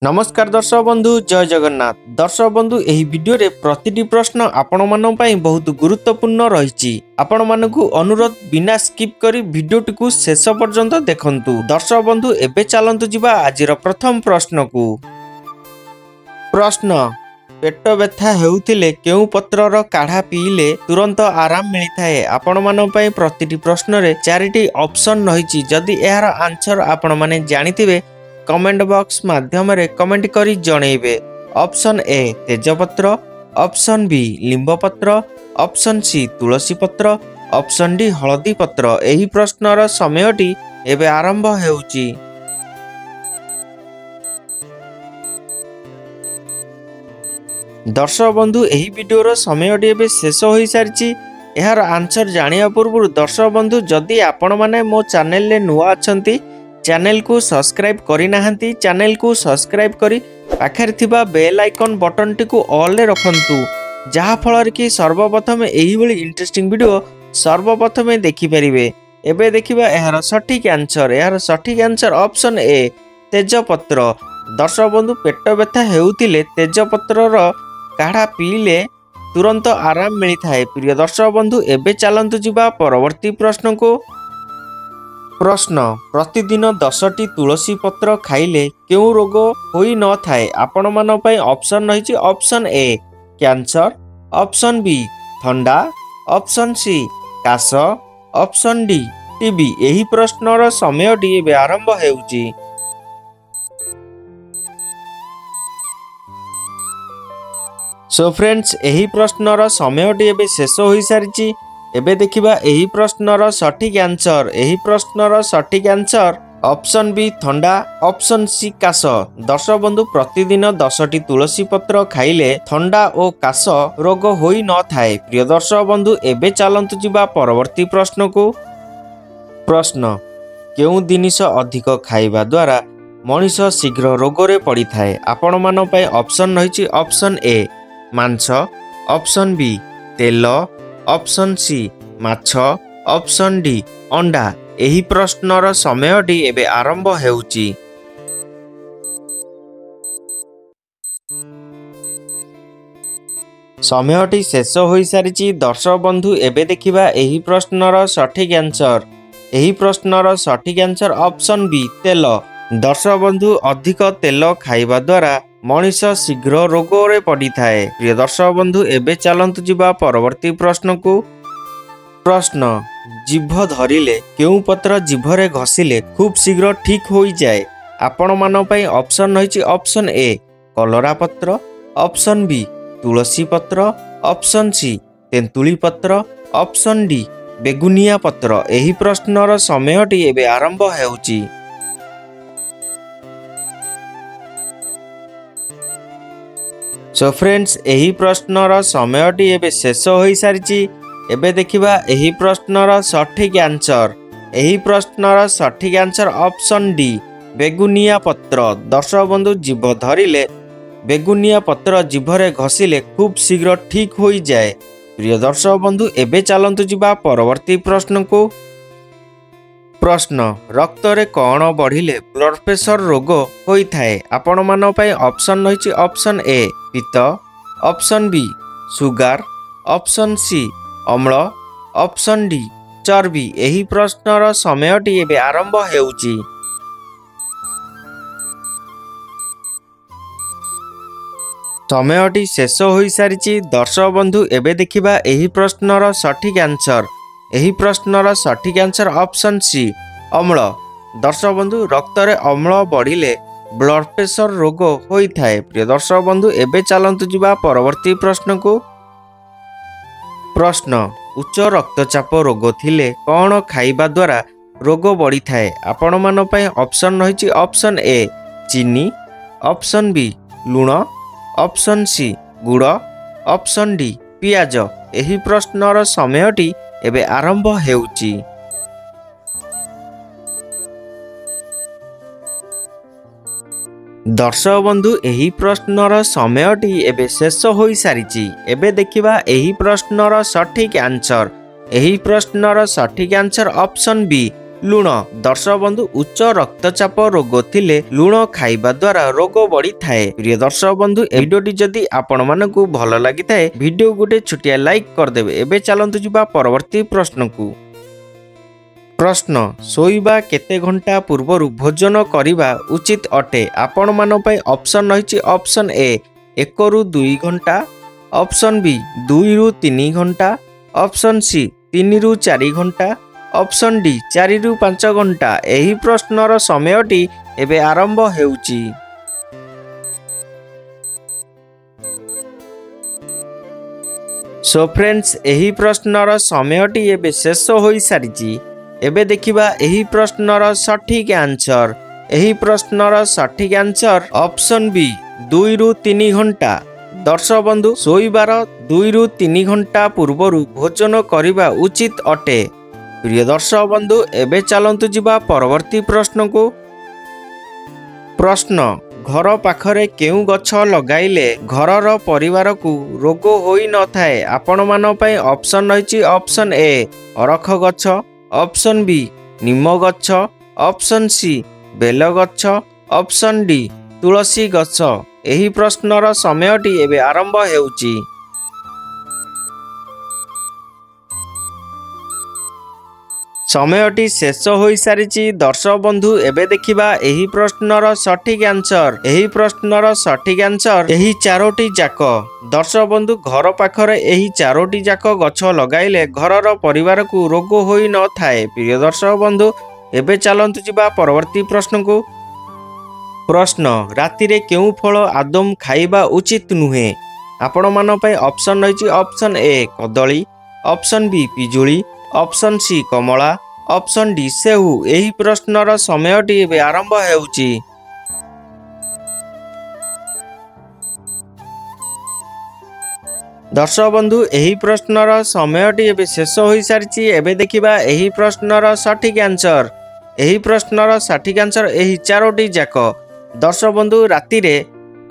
नमस्कार दर्शक बंधु जय जगन्नाथ। दर्शक बंधु एही वीडियो रे प्रतिटी प्रश्न आपण मानन पई बहुत गुरुत्वपूर्ण रहिछि। आपण मानकु अनुरोध बिना स्किप करी वीडियो टिकु शेष पर्यंत देखंतु। दर्शक बंधु एबे चलंतु जिबा आजिर प्रथम प्रश्न को। प्रश्न पेट व्यथा हेउथिले केउ पत्रर काढ़ा पीले तुरंत आराम मिलिथाए। आपण मानन पई प्रतिटी प्रश्न रे चारिटी ऑप्शन रहिछि। जदि एहार आंसर आपण माने जानिथिबे कमेंट बॉक्स माध्यम रे कमेंट करी जणेबे। ऑप्शन ए तेजपत्र, ऑप्शन बी लिंब पत्र, ऑप्शन सी तुलसी पत्र, ऑप्शन डी हळदी पत्र। एही प्रश्नर समयटी एबे आरंभ हेउची। दर्शक बंधु एही वीडियोर समयटी एबे शेष होई सारिची। एहार आंसर जानिया पूर्व दर्शक बंधु जदि आपण माने मो चैनल ले नुआ अछंती चैनल को सब्सक्राइब करि नाहंती चैनल को सब्सक्राइब करी पाखरे थिबा बेल आइकन बटन टी को ऑल रे रखंतु। जहा फलर कि सर्वप्रथम एही भली इंटरेस्टिंग वीडियो सर्वप्रथम देखि परिबे। एबे देखिबा एहार सटीक आंसर। एहार सटीक आंसर ऑप्शन ए तेजपत्र। दर्शक बंधु पेट व्यथा हेउथिले तेजपत्रर काढ़ा पीले तुरंत आराम मिलिथाए। प्रिय दर्शक बंधु एबे चलंतु जिबा परवर्ती प्रश्न को। प्रश्न प्रतिदिन 10टी तुलसी पत्र खाइले केउ रोग होई न थाए। आपण मान पई ऑप्शन रहिछि। Option A cancer, option B ठंडा, ऑप्शन सी काश, ऑप्शन डी टीबी। एही प्रश्नर समयटी एबे आरंभ हेउछि। सो फ्रेंड्स एही प्रश्नर समयटी एबे शेष होई सारिछि। एबे देखिबा एही प्रश्नर सटीक आंसर। एही प्रश्नर सटीक आंसर ऑप्शन बी ठंडा, ऑप्शन सी काश। दर्शक बंधु प्रतिदिन 10टी तुलसी पत्र खाइले ठंडा और काश रोग होई न थाए। प्रिय दर्शक बंधु एबे चलंतु जिबा परवर्ती प्रश्न को। प्रश्न केउ जिनिस अधिक खाइबा द्वारा मनीष शीघ्र रोगरे पड़ी थाए। आपण मान पई ऑप्शन रहिछि। ऑप्शन ए मांस, ऑप्शन बी तेल, ऑप्शन सी माछ, ऑप्शन डी अंडा। एही प्रश्नर समयटी एबे आरंभ हेउची। समयटी शेष होई सारिची। दर्शक बंधु एबे देखिबा एही प्रश्नर सटीक आंसर। एही प्रश्नर सटीक आंसर ऑप्शन बी तेल। दर्शक बंधु अधिक तेल खाइबा द्वारा मनीष शीघ्र रोगरे पड़ी थाए। प्रिय दर्शक बंधु एबे चलंतु जिबा परवर्ती प्रश्न को। प्रश्न जीभ धरिले केउ पत्र जीभरे घसिले खूब शीघ्र ठीक होई जाए। आपण मान पई ऑप्शन रहिछि। ऑप्शन ए कलरा पत्र, ऑप्शन बी तुलसी पत्र, ऑप्शन सी तेंतुली पत्र, ऑप्शन डी बेगुनिया पत्र। एही प्रश्नर समयटी एबे आरंभ हेउची। सो फ्रेंड्स एही प्रश्नर समयटी एबे शेष होई सारिची। एबे देखिबा एही प्रश्नर सटीक आंसर। एही प्रश्नर सटीक आंसर ऑप्शन डी बेगुनिया पत्र। दर्शक बंधु जीभ धरिले बेगुनिया पत्र जीभरे घसिले खूब शीघ्र ठीक होई जाए। प्रिय दर्शक बंधु एबे चलंतु जिबा परवर्ती प्रश्न को। प्रश्न रक्त रे कण बढ़िले ब्लड प्रेशर रोग होई थाए। आपण मान पई ऑप्शन रहिछि। ऑप्शन ए पित्त, option B sugar, option C अम्ल, ऑप्शन डी चर्बी। एही प्रश्नर समयटी एबे आरंभ हेउची। समयटी शेष होई सारिची। दर्शक बंधु एबे देखिबा एही प्रश्नर सटीक आंसर। एही प्रश्नर सटीक आंसर ऑप्शन सी अम्ल। दर्शक बंधु रक्त रे अम्ल बढ़िले ब्लड प्रेशर रोग होई थाए। प्रिय दर्शक बंधु एबे चलंतु जिबा परवर्ती प्रश्न को। प्रश्न उच्च रक्तचाप रोग थिले कौन खाइबा द्वारा रोग बढ़ी थाए। आपण मान पई ऑप्शन रहिछि। ऑप्शन ए चीनी, ऑप्शन बी लुण, ऑप्शन सी गुड़, ऑप्शन डी पियाज। एही प्रश्नर समयटी एबे आरंभ हेउची। दर्शक बंधु एही प्रश्नर समयटी एबे शेष होई सारिची। एबे देखिबा एही प्रश्नर सटीक आंसर। एही प्रश्नर सटीक आंसर ऑप्शन बी लुण। दर्शक बंधु उच्च रक्तचाप रोग थिले लुण खाइबा द्वारा रोग बढ़ी थाए। प्रिय दर्शक बंधु वीडियोटी जदि आपण मानकु भल लागि थाए वीडियो गोटे छोटिया लाइक कर देबे। एबे चलंतु जिबा परवर्ती प्रश्न को। प्रश्न सोइबा केते घंटा पूर्वरु भोजन करिबा उचित अटे। आपण मान पय ऑप्शन रहिछि ऑप्शन ए 1 रु 2 घंटा, ऑप्शन बी 2 रु 3 घंटा, ऑप्शन सी 3 रु 4 घंटा, ऑप्शन डी 4 रु 5 घंटा। एही प्रश्नर समयटी एबे आरंभ हेउची। सो फ्रेंड्स एही प्रश्नर समयटी एबे शेष होई सारिची। एबे देखिबा एही प्रश्नर सठिक आंसर। एही प्रश्नर सठिक आंसर ऑप्शन बी 2 रु 3 घंटा। दर्शक बंधु सोइबार 2 रु 3 घंटा पूर्वरु भोजन करिबा उचित अटे। प्रिय दर्शक बंधु एबे चलंतु जिबा परवर्ती प्रश्न को। प्रश्न घर पाखरे केउ गछ लगाइले घरर परिवार को रोग होई न थाए। आपण मान पय ऑप्शन रहिछि ऑप्शन ए अरख गछ, ऑप्शन बी निम गछ, ऑप्शन सी बेल गछ, ऑप्शन डी तुलसी गछ। एही प्रश्नर समयटी एबे आरंभ हेउची। समयटी शेष होई सारिची। दर्शक बंधु एबे देखिबा एही प्रश्नर सठिक आंसर। एही प्रश्नर सठिक आंसर एही चारोटी जाक। दर्शक बंधु घर पाखरे एही चारोटी जाक गछ लगाइले घरर परिवार को रोग होई न थाए। प्रिय दर्शक बंधु एबे चलंतु जिबा परवर्ती प्रश्न को। प्रश्न राति रे केउ फल आदम खाइबा उचित नुहे। आपण मान पय ऑप्शन रहिछि ऑप्शन ए कदली, ऑप्शन बी पिजुली, ऑप्शन सी कमला, ऑप्शन डी सेहू। एही प्रश्नर समयटी एबे आरंभ हेउची। दर्शक बंधु एही प्रश्नर समयटी एबे शेष होई सारिछि। एबे देखिबा एही प्रश्नर सठिक आंसर। एही प्रश्नर सठिक आंसर एही चारोटी जाक। दर्शक बंधु राति रे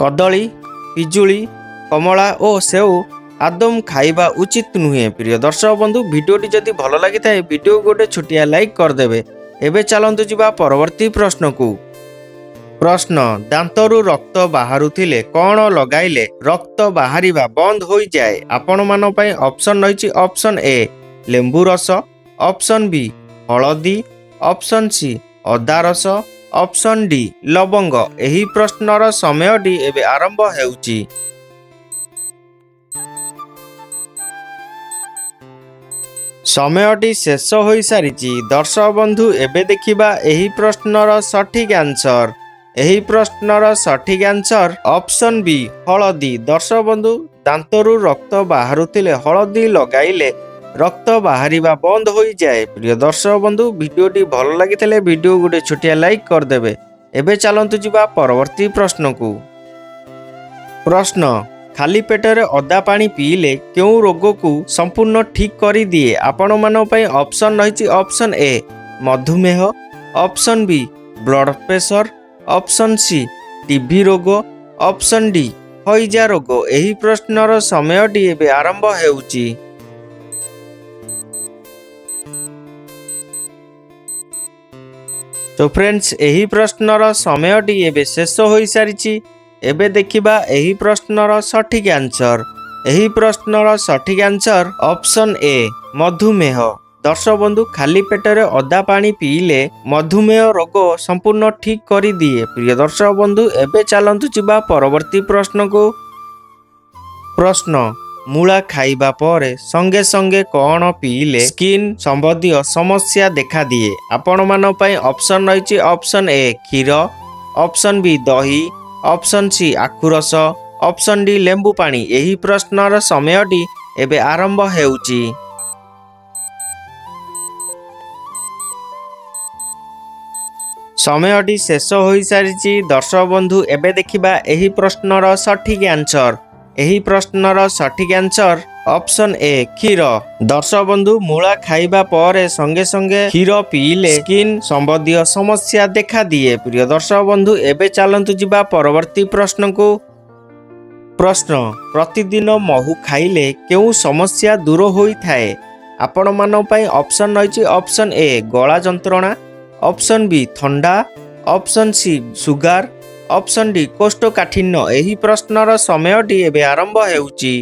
कदली, पिजुली, कमला ओ सेऊ आदम खाइबा उचित नुहे। प्रिय दर्शक बंधु वीडियोटी जदि भल लागि थाए वीडियो गोटे छोटिया लाइक कर देबे। एबे चलंतु जिबा परवर्ती प्रश्न को। प्रश्न दांतरु रक्त बाहारुथिले कोन लगाइले रक्त बाहरिबा बंद होई जाए। आपण मान पय ऑप्शन रहिछि ऑप्शन ए लेंबू रस, ऑप्शन बी हळदी, ऑप्शन सी अदा रस, ऑप्शन डी लवंग। एही प्रश्नर समयटी एबे आरंभ हेउची। समयटी शेष होई सारिची। दर्शक बंधु एबे देखिबा एही प्रश्नर सठिक आंसर। एही प्रश्नर सठिक आंसर ऑप्शन बी हळदी। दर्शक बंधु दांतरु रक्त बाहारुथिले हळदी लगाइले रक्त बाहरिबा बंद होई जाए। प्रिय दर्शक बंधु वीडियोटी भल लागिथिले वीडियो गोटे छोटिया लाइक कर देबे। एबे चलंतु जिबा परवर्ती प्रश्न को। प्रश्न खाली पेटरे अदा पानी पीले केउ रोग को संपूर्ण ठीक करी दिए। आपण मान पय ऑप्शन रहिछि ऑप्शन ए मधुमेह, option B blood pressure, option C TB रोग, ऑप्शन डी हइजा रोग। एही प्रश्नर समयटी एबे आरंभ हेउची। तो फ्रेंड्स एही प्रश्नर समयटी एबे शेष होई सारिची। एबे देखिबा एही प्रश्नर सठिक आंसर। एही प्रश्नर सठिक आंसर ऑप्शन ए मधुमेह। दर्शक बंधु खाली पेटरे अदा पानी पीले मधुमेह रोग संपूर्ण ठीक करी दिए। प्रिय दर्शक बंधु एबे चलंतु जिबा परवर्ती प्रश्न को। प्रश्न मूला खाइबा परे संगे संगे कौन पीले स्किन संबंधी समस्या देखा दिए। आपण मान पय ऑप्शन रहिछि ऑप्शन ए क्षीर, ऑप्शन बी दही, ऑप्शन सी आखुरस, ऑप्शन डी लेंबू पानी। एही प्रश्नर समयटी एबे आरंभ हेउची। समयटी शेष होई सारिछि। दर्शक बंधु एबे देखिबा एही प्रश्नर सठिक आंसर। एही प्रश्नर सठिक आंसर ऑप्शन ए क्षीर। दर्शक बंधु मूला खाइबा परे संगे संगे क्षीर पीले स्किन संबंधी समस्या देखा दिए। प्रिय दर्शक बंधु एबे चलंतु जिबा परवर्ती प्रश्न को। प्रश्न प्रतिदिन महू खाइले केउ समस्या दूर होई थाए। आपण मान पई ऑप्शन रही ऑप्शन ए गला जंत्रणा, ऑप्शन बी थंडा, option C sugar, option D कोष्ठकाठिन्य। एही प्रश्नर समयटी एबे आरंभ हेउची।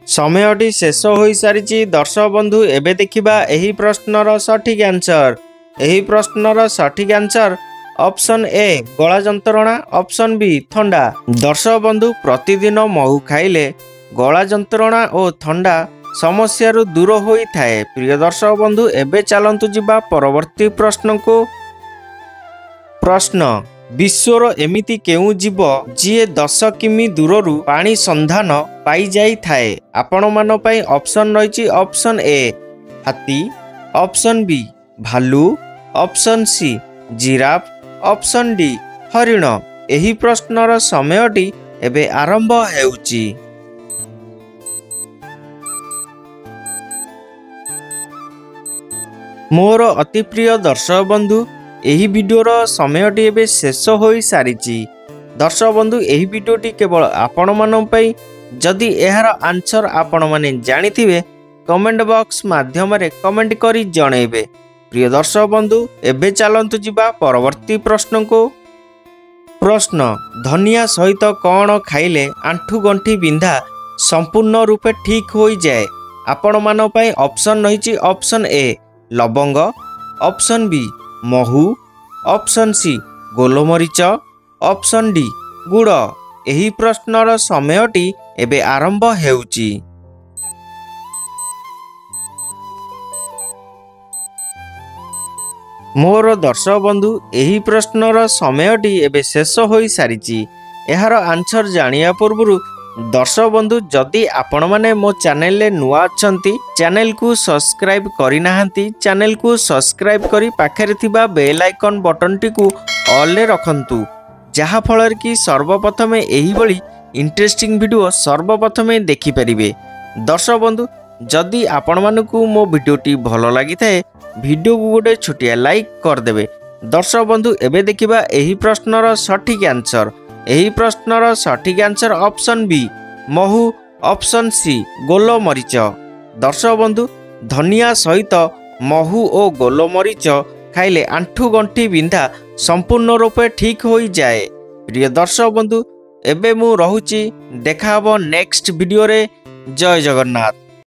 समयटी शेष हो सारी। दर्शक बंधु एबे देखिबा एही प्रश्नर सठिक आंसर। एही प्रश्नर सठिक आंसर ऑप्शन ए गला जंत्रणा, ऑप्शन बी थंडा। दर्शक बंधु प्रतिदिन महू खाइले गला जंत्रणा और थंडा समस्या दूर होई थाए। प्रिय दर्शक बंधु एबे चलंतु जिबा परवर्ती प्रश्न को। प्रश्न विश्वर एमिति केउ जीव जीए 10 किमी दूररू पानी संधान पाई जाई थाए। आपण मान पई ऑप्शन रही ऑप्शन ए हाथी, ऑप्शन बी भालू, option C giraffe, option D हरिण। एही प्रश्नर समयटी एबे आरंभ हेउची। मोर अति प्रिय दर्शक बंधु एही वीडियोर समयटी एबे शेष हो सारी। दर्शक बंधु एही वीडियोटी केवल आपण मान पई। जदि एहार आंसर आपण माने जानिथिबे कमेंट बॉक्स माध्यम रे कमेंट करी जणेबे। प्रिय दर्शक बंधु एबे चलंतु जिबा परवर्ती प्रश्न को। प्रश्न धनिया सहित कौन खाइले आंठू गंठी बिंधा संपूर्ण रूपे ठीक हो जाए। आपण मान पई ऑप्शन रही ऑप्शन ए लवंग, ऑप्शन बी महू, ऑप्शन सी गोलमरीच, ऑप्शन डी गुड़। एही प्रश्नर समयटी एबे आरंभ हेउची। मोर दर्शक बंधु एही प्रश्नर समयटी एबे शेष हो सारी। एहार आंसर जानिया पूर्व दर्शक बंधु जदि आपण माने मो चैनल ले नुआ अछंती चैनल को सब्सक्राइब करि नाहंती चैनल को सब्सक्राइब करी पाखरे थिबा बेल आइकन बटन टी को ऑल ले रखंतु जहा फलर की सर्वप्रथमे एही बळी इंटरेस्टिंग वीडियो सर्वप्रथमे देखि परिबे। दर्शक बंधु जदि आपण मानकु मो वीडियोटी भलो लागि थाए वीडियो को गोटे छोटिया लाइक कर देबे। दर्शक बंधु एबे देखिबा एही प्रश्नर सठिक आंसर। एही प्रश्नर सठिक आंसर ऑप्शन बी महू, ऑप्शन सी गोलमरीच। दर्शक बंधु धनिया सहित महू और गोलमरीच खाइले आंठू गंठी बिंधा संपूर्ण रूपे ठीक हो जाए। प्रिय दर्शक बंधु एबे मु रहुची देखा हबो नेक्स्ट वीडियो रे। जय जगन्नाथ।